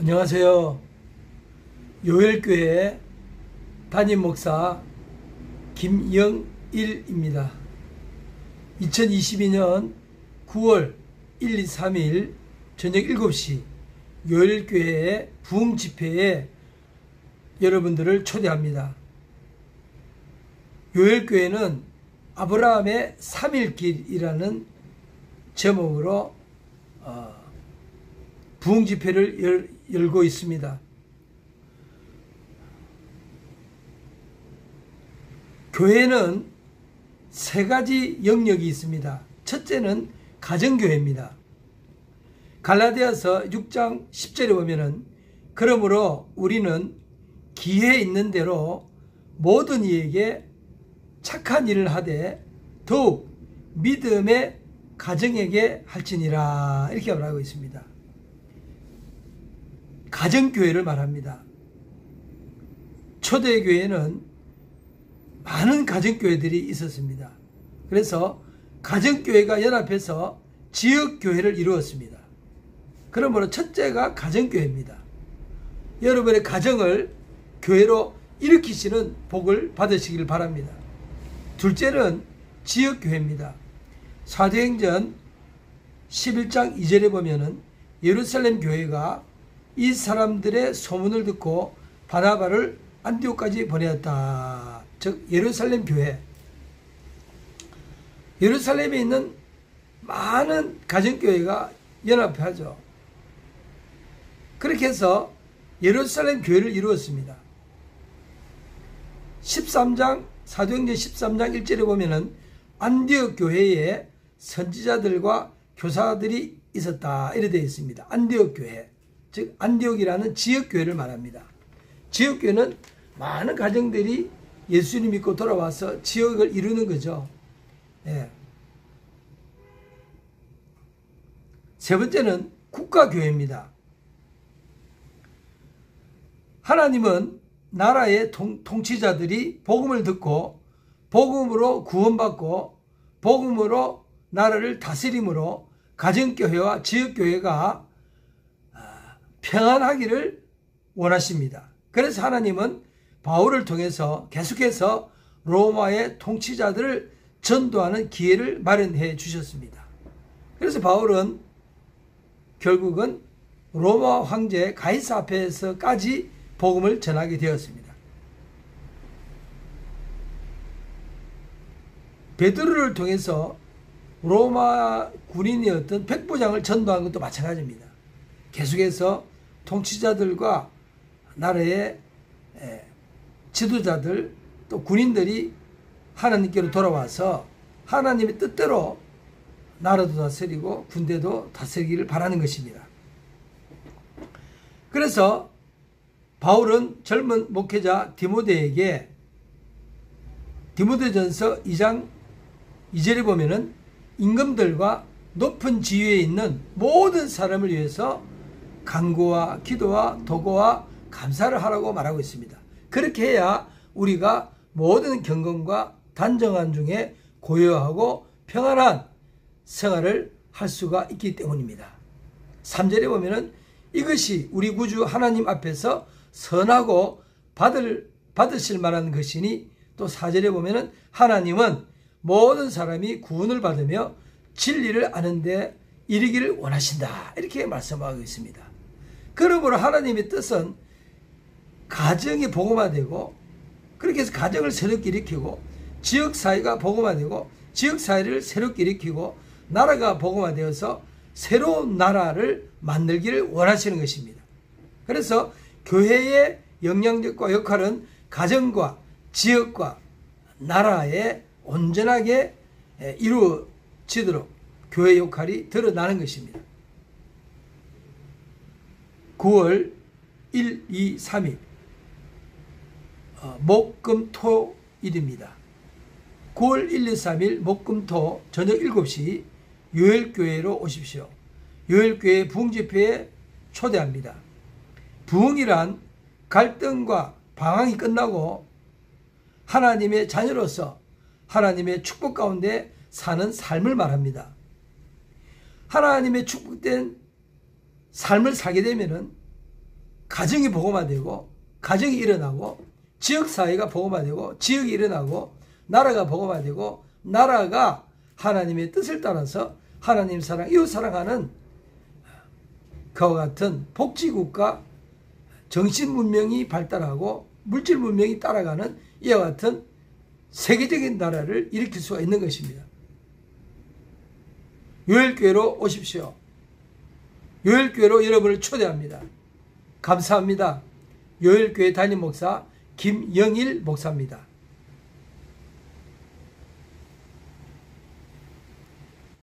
안녕하세요. 요엘교회 담임목사 김영일입니다. 2022년 9월 1, 2, 3일 저녁 7시 요엘교회의 부흥집회에 여러분들을 초대합니다. 요엘교회는 아브라함의 3일길이라는 제목으로 부흥집회를 열고 있습니다. 교회는 세 가지 영역이 있습니다. 첫째는 가정교회입니다. 갈라디아서 6장 10절에 보면은 그러므로 우리는 기회 있는 대로 모든 이에게 착한 일을 하되 더욱 믿음의 가정에게 할지니라, 이렇게 말하고 있습니다. 가정교회를 말합니다. 초대교회는 많은 가정교회들이 있었습니다. 그래서 가정교회가 연합해서 지역교회를 이루었습니다. 그러므로 첫째가 가정교회입니다. 여러분의 가정을 교회로 일으키시는 복을 받으시길 바랍니다. 둘째는 지역교회입니다. 사도행전 11장 2절에 보면은 예루살렘 교회가 이 사람들의 소문을 듣고 바나바를 안디옥까지 보내었다. 즉 예루살렘 교회. 예루살렘에 있는 많은 가정교회가 연합하죠. 그렇게 해서 예루살렘 교회를 이루었습니다. 13장 사도행전 13장 1절에 보면은 안디옥 교회에 선지자들과 교사들이 있었다, 이렇게 되어 있습니다. 안디옥 교회, 즉 안디옥이라는 지역교회를 말합니다. 지역교회는 많은 가정들이 예수님 믿고 돌아와서 지역을 이루는 거죠. 네. 세 번째는 국가교회입니다. 하나님은 나라의 통치자들이 복음을 듣고 복음으로 구원받고 복음으로 나라를 다스림으로 가정교회와 지역교회가 평안하기를 원하십니다. 그래서 하나님은 바울을 통해서 계속해서 로마의 통치자들을 전도하는 기회를 마련해 주셨습니다. 그래서 바울은 결국은 로마 황제 가이사 앞에서까지 복음을 전하게 되었습니다. 베드로를 통해서 로마 군인이었던 백부장을 전도한 것도 마찬가지입니다. 계속해서 통치자들과 나라의 지도자들 또 군인들이 하나님께로 돌아와서 하나님의 뜻대로 나라도 다스리고 군대도 다스리기를 바라는 것입니다. 그래서 바울은 젊은 목회자 디모데에게 디모데전서 2장 2절에 보면은 임금들과 높은 지위에 있는 모든 사람을 위해서 간구와 기도와 도고와 감사를 하라고 말하고 있습니다. 그렇게 해야 우리가 모든 경건과 단정한 중에 고요하고 평안한 생활을 할 수가 있기 때문입니다. 3절에 보면은 이것이 우리 구주 하나님 앞에서 선하고 받으실 만한 것이니, 또 4절에 보면은 하나님은 모든 사람이 구원을 받으며 진리를 아는데 이르기를 원하신다, 이렇게 말씀하고 있습니다. 그러므로 하나님의 뜻은 가정이 복음화되고, 그렇게 해서 가정을 새롭게 일으키고 지역사회가 복음화되고 지역사회를 새롭게 일으키고 나라가 복음화되어서 새로운 나라를 만들기를 원하시는 것입니다. 그래서 교회의 영향력과 역할은 가정과 지역과 나라에 온전하게 이루어지도록 교회 역할이 드러나는 것입니다. 9월 1, 2, 3일 목금토일입니다. 9월 1, 2, 3일 목금토 저녁 7시 요엘교회로 오십시오. 요엘교회 부흥집회에 초대합니다. 부흥이란 갈등과 방황이 끝나고 하나님의 자녀로서 하나님의 축복 가운데 사는 삶을 말합니다. 하나님의 축복된 삶을 살게 되면은 가정이 복음화되고 가정이 일어나고 지역사회가 복음화되고 지역이 일어나고 나라가 복음화되고 나라가 하나님의 뜻을 따라서 하나님 사랑, 이웃 사랑하는 그와 같은 복지국가, 정신문명이 발달하고 물질문명이 따라가는 이와 같은 세계적인 나라를 일으킬 수가 있는 것입니다. 요엘교회로 오십시오. 요엘교회로 여러분을 초대합니다. 감사합니다. 요엘교회 담임목사 김영일 목사입니다.